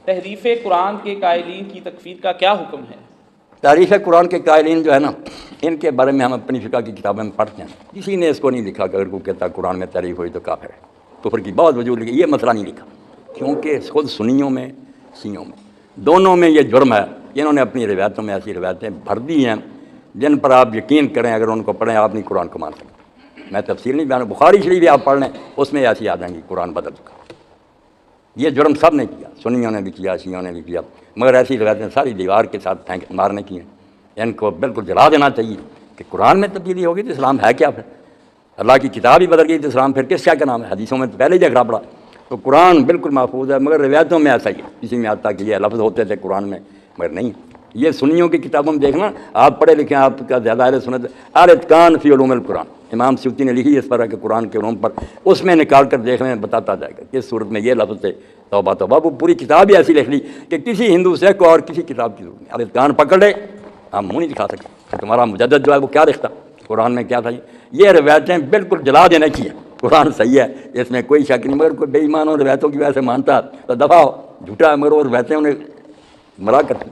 تحریف قرآن کے قائلین کی تکفیر کا کیا حکم ہے؟ تحریف قرآن کے قائلین جو ہے نا، ان کے بارے میں ہم اپنی فقہ کی کتابیں میں پڑھتے ہیں، کسی نے اس کو نہیں لکھا کہ اگر کوئی کہتا قرآن میں تحریف ہوئی تو کافر ہے، کفر کی بہت وجوہ لکھی، یہ مسئلہ نہیں لکھا، کیونکہ خود سنیوں میں شیعوں میں دونوں میں یہ جرم ہے کہ انہوں نے اپنی روایتوں میں ایسی روایتیں بھر دی ہیں جن پر آپ یقین کریں، اگر ان کو پڑھیں آپ نہیں قرآن کو مان سکتے۔ میں تفصیل نہیں بیان، بخاری شریف آپ پڑھ لیں اس میں ایسی آ جائیں گی قرآن بدل چکا۔ یہ جرم سب نے کیا، سنیوں نے بھی کیا، شیعوں نے بھی کیا، مگر ایسی روایتیں ساری دیوار کے ساتھ پھینک مارنے کی ہیں، ان کو بالکل جلا دینا چاہیے کہ قرآن میں تبدیلی ہوگی تو اسلام ہے کیا؟ پھر اللہ کی کتاب ہی بدل گئی تو اسلام پھر کس شے کا نام ہے؟ حدیثوں میں تو پہلے ہی جھگڑا پڑا، تو قرآن بالکل محفوظ ہے، مگر روایتوں میں ایسا ہی ہے، کسی میں آتا کہ یہ لفظ ہوتے تھے قرآن میں، مگر نہیں۔ یہ سنیوں کی کتابوں میں دیکھنا، آپ پڑھے لکھے ہیں، آپ کا زیادہ اہل سنت الاتقان فی علوم القرآن، امام سیوطی نے لکھی اس طرح کے قرآن کے علوم پر، اس میں نکال کر دیکھ لیں، بتاتا جائے گا کس صورت میں یہ لفظ تھے، توبہ توبہ، وہ پوری کتاب ہی ایسی لکھ لی کہ کسی ہندو سے کو اور کسی کتاب کی ضرورت نہیں، الاتقان پکڑ لے، ہم منہ نہیں دکھا سکتے کہ تمہارا مجدد جو ہے وہ کیا لکھتا قرآن میں کیا تھا۔ یہ روایتیں بالکل جلا دینے کی ہیں، قرآن صحیح ہے اس میں کوئی شک نہیں، مگر کوئی بے ایمان ہو روایتوں کی وجہ سے مانتا تو دفاع ہو، جھوٹا ہے مگر وہ روایتیں انہیں مرا کرتی۔